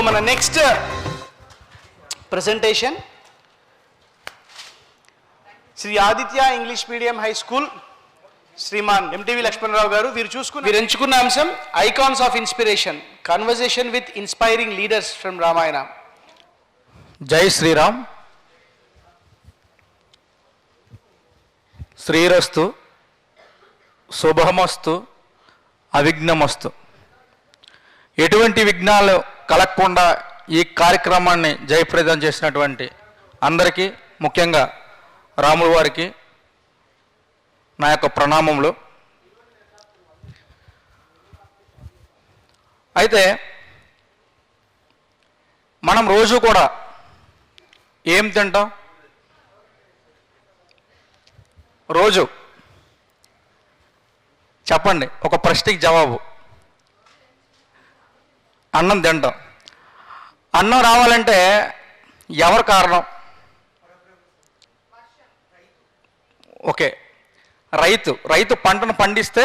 మన next presentation Shri Aditya English medium high school Shriman MTV Lakshmanarao గారు. వీరు ఎంచుకున్న అంశం icons of inspiration, conversation with inspiring leaders from Ramayana. Jai Shriram. శ్రీరస్తు, శుభమస్తు, అవిఘ్నమస్తు. ఎటువంటి విఘ్నాలు కలగకుండా ఈ కార్యక్రమాన్ని జయప్రదం చేసినటువంటి అందరికీ, ముఖ్యంగా రాముల వారికి నా యొక్క ప్రణామములు. అయితే మనం రోజు కూడా ఏం తింటాం? రోజు చెప్పండి, ఒక ప్రశ్నకి జవాబు. అన్నం తింటాం. అన్నం రావాలంటే ఎవరు కారణం? ఓకే, రైతు పంటను పండిస్తే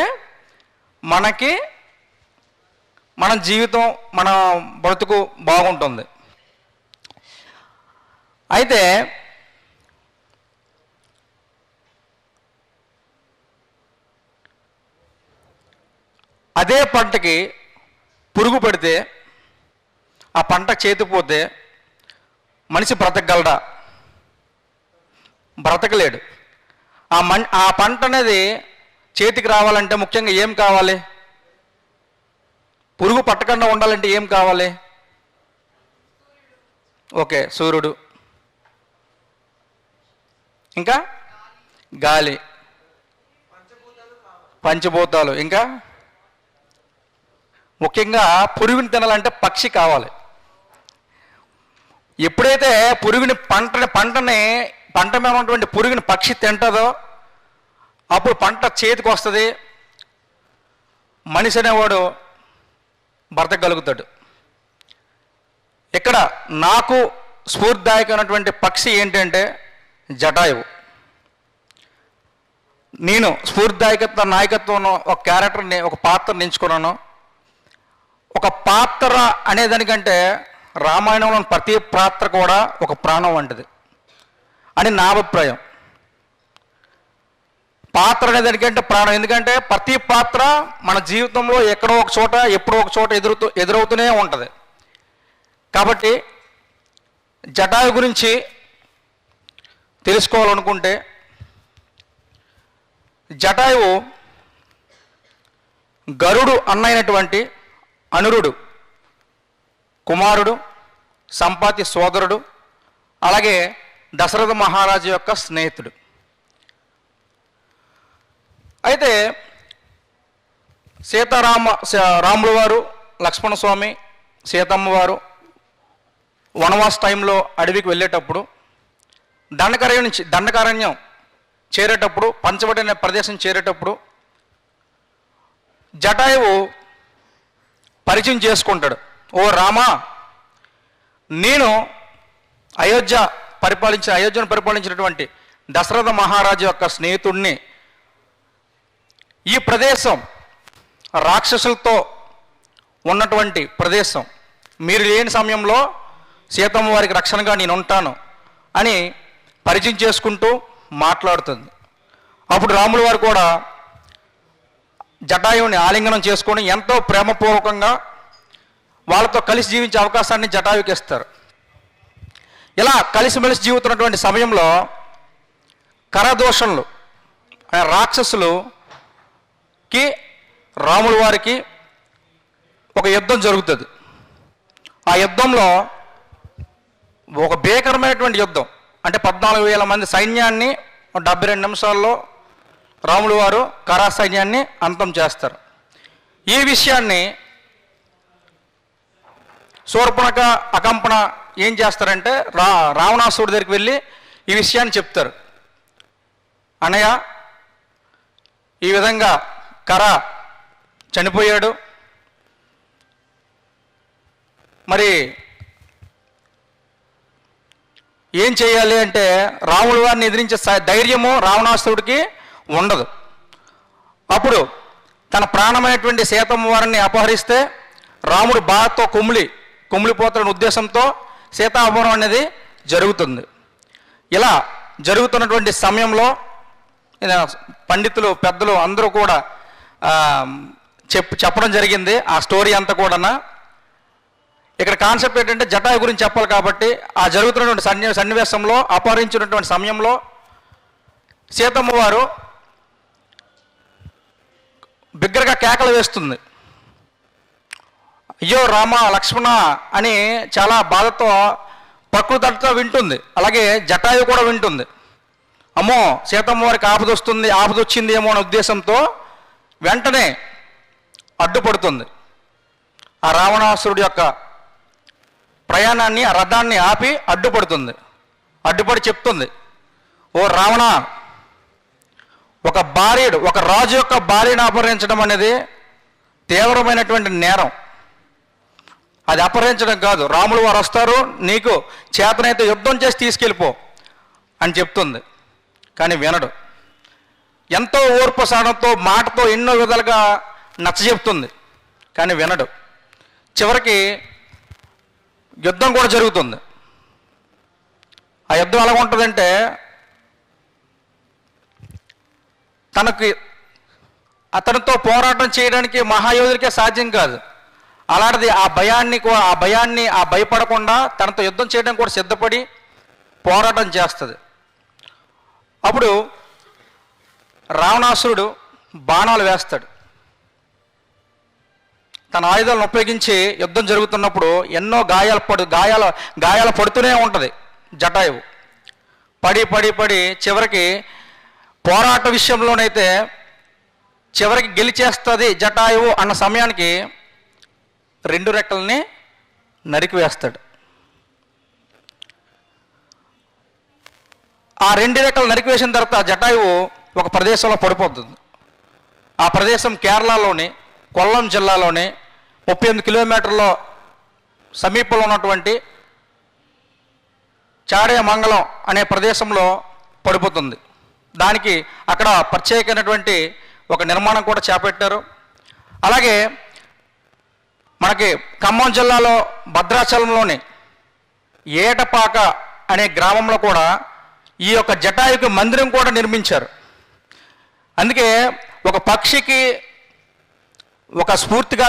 మనకి మన జీవితం, మన బ్రతుకు బాగుంటుంది. అయితే అదే పంటకి పురుగు పడితే, ఆ పంట చేతిపోతే మనిషి బ్రతకగలడా? బ్రతకలేడు. ఆ పంట అనేది చేతికి రావాలంటే ముఖ్యంగా ఏం కావాలి? పురుగు పట్టకుండా ఉండాలంటే ఏం కావాలి? ఓకే, సూర్యుడు, ఇంకా గాలి, పంచభూతాలు, ఇంకా ముఖ్యంగా పురుగుని తినాలంటే పక్షి కావాలి. ఎప్పుడైతే పురుగుని పంట మీద ఉన్నటువంటి పురుగుని పక్షి తింటుందో అప్పుడు పంట చేతికి వస్తుంది, మనిషి అనేవాడు బ్రతకగలుగుతాడు. ఇక్కడ నాకు స్ఫూర్తిదాయకమైనటువంటి పక్షి ఏంటంటే జటాయువు. నేను నాయకత్వం ఒక క్యారెక్టర్ని, ఒక పాత్రని ఎంచుకున్నాను. ఒక పాత్ర అనేదానికంటే రామాయణంలో ప్రతి పాత్ర కూడా ఒక ప్రాణం వంటిది అని నా అభిప్రాయం. పాత్ర అనేదానికంటే ప్రాణం. ఎందుకంటే ప్రతి పాత్ర మన జీవితంలో ఎక్కడో ఒక చోట, ఎప్పుడో ఒక చోట ఎదురవుతూనే ఉంటుంది. కాబట్టి జటాయు గురించి తెలుసుకోవాలనుకుంటే, జటాయువు గరుడు అన్నైనటువంటి అనురుడు కుమారుడు, సంపాతి సోదరుడు, అలాగే దశరథ మహారాజు యొక్క స్నేహితుడు. అయితే రాముల వారు, లక్ష్మణస్వామి, సీతమ్మ వారు వనవాస టైంలో అడవికి వెళ్ళేటప్పుడు, దండకారణ్యం చేరేటప్పుడు, పంచవటి అనే ప్రదేశం చేరేటప్పుడు జటాయువు పరిచయం చేసుకుంటాడు. ఓ రామా, నేను అయోధ్యను పరిపాలించినటువంటి దశరథ మహారాజు యొక్క స్నేహితుడిని. ఈ ప్రదేశం రాక్షసులతో ఉన్నటువంటి ప్రదేశం. మీరు లేని సమయంలో సీతమ్మ వారికి రక్షణగా నేను ఉంటాను అని పరిచయం చేసుకుంటూ మాట్లాడుతుంది. అప్పుడు రాముల వారు కూడా జటాయువుని ఆలింగనం చేసుకొని ఎంతో ప్రేమపూర్వకంగా వాళ్ళతో కలిసి జీవించే అవకాశాన్ని జటాయువుకి ఇస్తారు. ఇలా కలిసిమెలిసి జీవితున్నటువంటి సమయంలో కరదోషణలు, రాక్షసులకి రాముల వారికి ఒక యుద్ధం జరుగుతుంది. ఆ యుద్ధంలో ఒక భీకరమైనటువంటి యుద్ధం, అంటే 14,000 మంది సైన్యాన్ని 72 నిమిషాల్లో రాముల వారు కరా సైన్యాన్ని అంతం చేస్తారు. ఈ విషయాన్ని శూర్పణఖ, అకంపన ఏం చేస్తారంటే రావణాసురుడి దగ్గరికి వెళ్ళి ఈ విషయాన్ని చెప్తారు. అన్నయ్య, ఈ విధంగా కరా చనిపోయాడు, మరి ఏం చేయాలి అంటే రాముల వారిని ఎదిరించే ధైర్యము రావణాసురుడికి ఉండదు. అప్పుడు తన ప్రాణమైనటువంటి సీతమ్మ వారిని అపహరిస్తే రాముడు బాధతో కుమిలి కుమిలిపోతున్న ఉద్దేశంతో సీతాహరణం అనేది జరుగుతుంది. ఇలా జరుగుతున్నటువంటి సమయంలో పండితులు పెద్దలు అందరూ కూడా చెప్పడం జరిగింది ఆ స్టోరీ అంతా కూడా. ఇక్కడ కాన్సెప్ట్ ఏంటంటే జటాయు గురించి చెప్పాలి కాబట్టి ఆ జరుగుతున్నటువంటి సన్నివేశంలో అపహరించినటువంటి సమయంలో సీతమ్మ వారు బిగ్గరగా కేకలు వేస్తుంది. అయ్యో రామ లక్ష్మణ అని చాలా బాధతో ప్రకృతితో వింటుంది. అలాగే జటాయు కూడా వింటుంది. అమ్మో సీతమ్మ వారికి ఆపదొచ్చింది ఏమో అనే ఉద్దేశంతో వెంటనే అడ్డుపడుతుంది. ఆ రావణాసురుడి యొక్క ప్రయాణాన్ని ఆ రథాన్ని ఆపి అడ్డుపడుతుంది. అడ్డుపడి చెప్తుంది, ఓ రావణ, ఒక రాజు యొక్క భార్యను అపహరించడం అనేది తీవ్రమైనటువంటి నేరం. అది అపహరించడం కాదు, రాములు వారు వస్తారు, నీకు చేతనైతే యుద్ధం చేసి తీసుకెళ్ళిపో అని చెప్తుంది. కానీ వినడు. ఎంతో ఓర్పు సహనంతో మాటతో ఎన్నో విధాలుగా నచ్చజెప్తుంది, కానీ వినడు. చివరికి యుద్ధం కూడా జరుగుతుంది. ఆ యుద్ధం ఎలా ఉంటుందంటే అతనితో పోరాటం చేయడానికి మహాయోధుడికే సాధ్యం కాదు. అలాంటిది ఆ భయపడకుండా తనతో యుద్ధం చేయడానికి కూడా సిద్ధపడి పోరాటం చేస్తుంది. అప్పుడు రావణాసురుడు బాణాలు వేస్తాడు. తన ఆయుధాలను ఉపయోగించి యుద్ధం జరుగుతున్నప్పుడు ఎన్నో గాయాలు పడుతూనే ఉంటుంది జటాయువు. పడి చివరికి పోరాట విషయంలోనైతే చివరికి గెలిచేస్తుంది జటాయువు అన్న సమయానికి 2 రెక్కల్ని నరికివేస్తాడు. ఆ 2 రెక్కలు నరికివేసిన తర్వాత జటాయువు ఒక ప్రదేశంలో పడిపోతుంది. ఆ ప్రదేశం కేరళలోని కొల్లం జిల్లాలోని 38 కిలోమీటర్ల సమీపంలో ఉన్నటువంటి చాడేమంగళం అనే ప్రదేశంలో పడిపోతుంది. దానికి అక్కడ ప్రత్యేకమైనటువంటి ఒక నిర్మాణం కూడా చేపట్టారు. అలాగే మనకి ఖమ్మం జిల్లాలో భద్రాచలంలోని ఏటపాక అనే గ్రామంలో కూడా ఈ యొక్క జటాయుకి మందిరం కూడా నిర్మించారు. అందుకే ఒక పక్షికి ఒక స్ఫూర్తిగా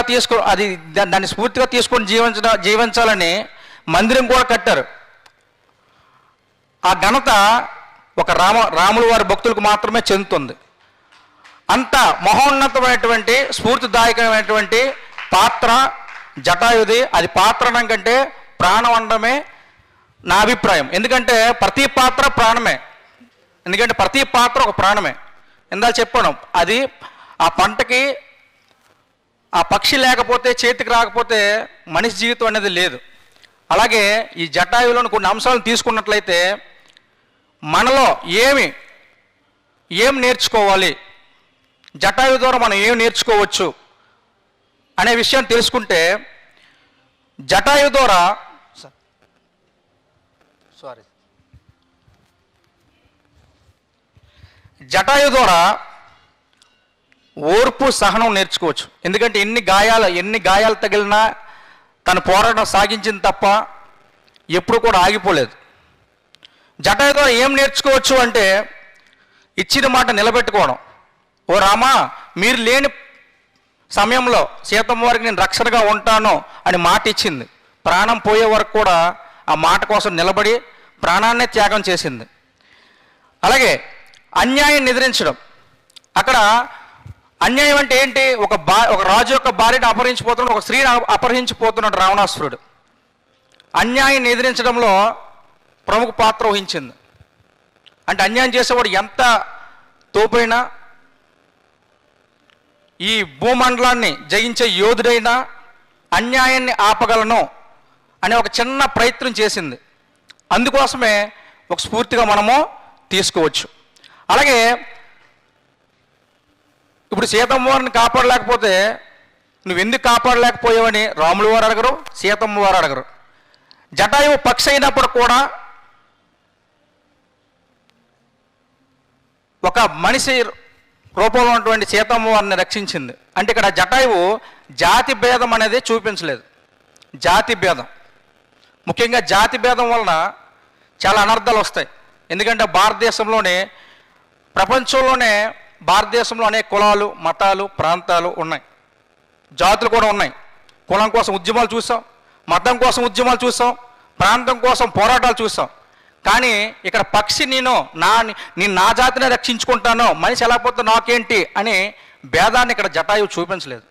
దాన్ని స్ఫూర్తిగా తీసుకొని జీవించాలని మందిరం కూడా కట్టారు. ఆ ఘనత ఒక రాముల వారి భక్తులకు మాత్రమే చెందుతుంది. అంత మహోన్నతమైనటువంటి స్ఫూర్తిదాయకమైనటువంటి పాత్ర జటాయుది. అది పాత్ర అనడం కంటే ప్రాణం అనడమే నా అభిప్రాయం. ఎందుకంటే ప్రతి పాత్ర ప్రాణమే. ఎందుకంటే ప్రతి పాత్ర ఒక ప్రాణమే. ఇందాక చెప్పాను, అది ఆ పంటకి ఆ పక్షి లేకపోతే చేతికి రాకపోతే మనిషి జీవితం అనేది లేదు. అలాగే ఈ జటాయువులను కొన్ని అంశాలను తీసుకున్నట్లయితే మనలో ఏం నేర్చుకోవాలి, జటాయు ద్వారా మనం ఏం నేర్చుకోవచ్చు అనే విషయం తెలుసుకుంటే జటాయు ద్వారా ఓర్పు సహనం నేర్చుకోవచ్చు. ఎందుకంటే ఎన్ని గాయాలు తగిలినా తన పోరాటం సాగించింది తప్ప ఎప్పుడు కూడా ఆగిపోలేదు. జటాయు ద్వారా ఏం నేర్చుకోవచ్చు అంటే ఇచ్చిన మాట నిలబెట్టుకోవడం. ఓ రామా, మీరు లేని సమయంలో సీతమ్మ వారికి నేను రక్షణగా ఉంటాను అని మాట ఇచ్చింది. ప్రాణం పోయే వరకు కూడా ఆ మాట కోసం నిలబడి ప్రాణాన్నే త్యాగం చేసింది. అలాగే అన్యాయం ఎదిరించడం. అక్కడ అన్యాయం అంటే ఏంటి? ఒక రాజు యొక్క భార్యను అపహరించిపోతున్నాడు, ఒక స్త్రీని అపహరించిపోతున్నాడు రావణాసురుడు. అన్యాయాన్ని ఎదిరించడంలో ప్రముఖ పాత్ర వహించింది. అంటే అన్యాయం చేసేవాడు ఎంత తోపైనా, ఈ భూమండలాన్ని జయించే యోధుడైనా అన్యాయాన్ని ఆపగలను అనే ఒక చిన్న ప్రయత్నం చేసింది. అందుకోసమే ఒక స్ఫూర్తిగా మనము తీసుకోవచ్చు. అలాగే ఇప్పుడు సీతమ్మ వారిని కాపాడలేకపోతే నువ్వెందుకు కాపాడలేకపోయావని రాములు వారు అడగరు, సీతమ్మ వారు అడగరు. జటాయువు పక్షి అయినప్పుడు కూడా ఒక మనిషి రూపంలో ఉన్నటువంటి సీతమ్మ వారిని రక్షించింది. అంటే ఇక్కడ జటాయువు జాతి భేదం అనేది చూపించలేదు. జాతి భేదం ముఖ్యంగా జాతి భేదం వలన చాలా అనర్థాలు వస్తాయి. ఎందుకంటే భారతదేశంలోనే, ప్రపంచంలోనే భారతదేశంలో అనేక కులాలు, మతాలు, ప్రాంతాలు ఉన్నాయి, జాతులు కూడా ఉన్నాయి. కులం కోసం ఉద్యమాలు చూసాం, మతం కోసం ఉద్యమాలు చూసాం, ప్రాంతం కోసం పోరాటాలు చూసాం. కానీ ఇక్కడ పక్షి నేను నా జాతిని రక్షించుకుంటాను, మనిషి ఎలా పోతే నాకేంటి అనే భేదాన్ని ఇక్కడ జటాయువు చూపించలేదు.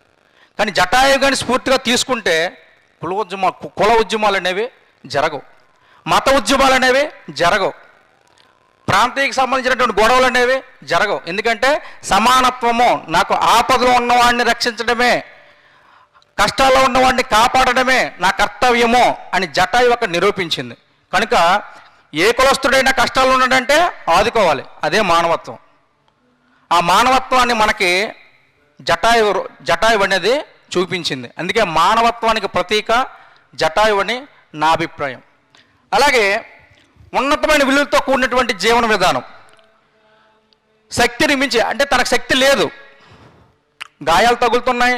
కానీ జటాయువు కానీ స్ఫూర్తిగా తీసుకుంటే కుల ఉద్యమాలు అనేవి జరగవు, మత ఉద్యమాలు అనేవి జరగవు, ప్రాంతీయకు సంబంధించినటువంటి గొడవలు అనేవి జరగవు. ఎందుకంటే సమానత్వము, నాకు ఆపదలో ఉన్నవాడిని రక్షించడమే, కష్టాల్లో ఉన్నవాడిని కాపాడడమే నా కర్తవ్యము అని జటాయువు అక్కడ నిరూపించింది. కనుక ఏ కులస్తుడైనా కష్టాలు ఉన్నాడంటే ఆదుకోవాలి, అదే మానవత్వం. ఆ మానవత్వాన్ని మనకి జటాయువు అనేది చూపించింది. అందుకే మానవత్వానికి ప్రతీక జటాయువు అని నా అభిప్రాయం. అలాగే ఉన్నతమైన విలువలతో కూడినటువంటి జీవన విధానం, శక్తిని మించి, అంటే తనకు శక్తి లేదు, గాయాలు తగులుతున్నాయి,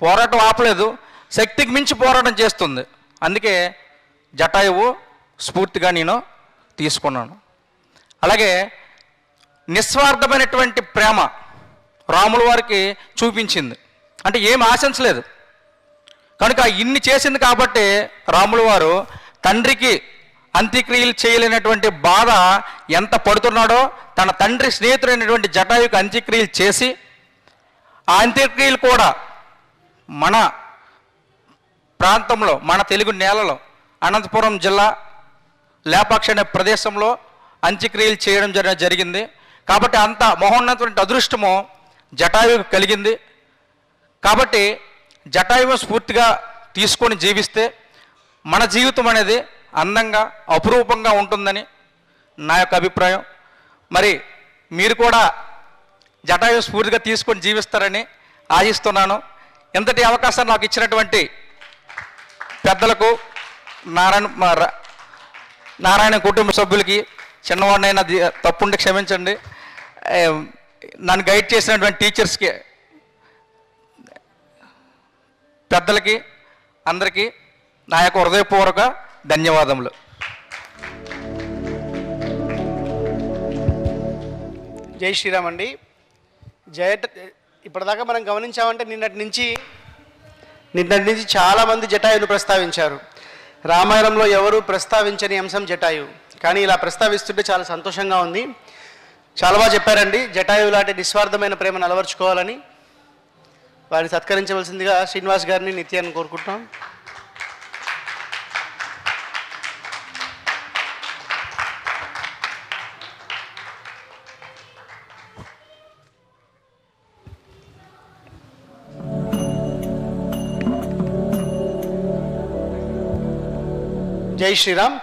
పోరాటం ఆపలేదు, శక్తికి మించి పోరాటం చేస్తుంది. అందుకే జటాయువు స్ఫూర్తిగా నేను తీసుకున్నాను. అలాగే నిస్వార్థమైనటువంటి ప్రేమ రాముల వారికి చూపించింది, అంటే ఏం ఆశించలేదు. కనుక ఇన్ని చేసింది కాబట్టి రాముల వారు తండ్రికి అంత్యక్రియలు చేయలేనటువంటి బాధ ఎంత పడుతున్నాడో తన తండ్రి స్నేహితుడైనటువంటి జటాయువుకి అంత్యక్రియలు చేసి, ఆ అంత్యక్రియలు కూడా మన ప్రాంతంలో, మన తెలుగు నేలలో, అనంతపురం జిల్లా లేపాక్షి అనే ప్రదేశంలో అంత్యక్రియలు చేయడం జరిగింది. కాబట్టి అంత మహోన్నతమైన అదృష్టము జటాయువుకి కలిగింది. కాబట్టి జటాయువు స్ఫూర్తిగా తీసుకొని జీవిస్తే మన జీవితం అనేది అందంగా, అపురూపంగా ఉంటుందని నా యొక్క అభిప్రాయం. మరి మీరు కూడా జటాయువు స్ఫూర్తిగా తీసుకొని జీవిస్తారని ఆశిస్తున్నాను. ఇంతటి అవకాశాన్ని నాకు ఇచ్చినటువంటి పెద్దలకు, నారాయణ కుటుంబ సభ్యులకి, చిన్నవాడినైనా తప్పుంటే క్షమించండి, నన్ను గైడ్ చేసినటువంటి టీచర్స్కి, పెద్దలకి, అందరికీ నా యొక్క హృదయపూర్వక ధన్యవాదములు. జై శ్రీరామ్ అండి. ఇప్పటిదాకా మనం గమనించామంటే నిన్నటి నుంచి చాలామంది జటాయువును ప్రస్తావించారు. రామాయణంలో ఎవరు ప్రస్తావించని అంశం జటాయువు, కానీ ఇలా ప్రస్తావిస్తుంటే చాలా సంతోషంగా ఉంది. చాలా బాగా చెప్పారండి. జటాయువు లాంటి నిస్వార్థమైన ప్రేమను అలవర్చుకోవాలని వారిని సత్కరించవలసిందిగా శ్రీనివాస్ గారిని, నిత్యాన్ని కోరుకుంటున్నాం. జై శ్రీరామ్.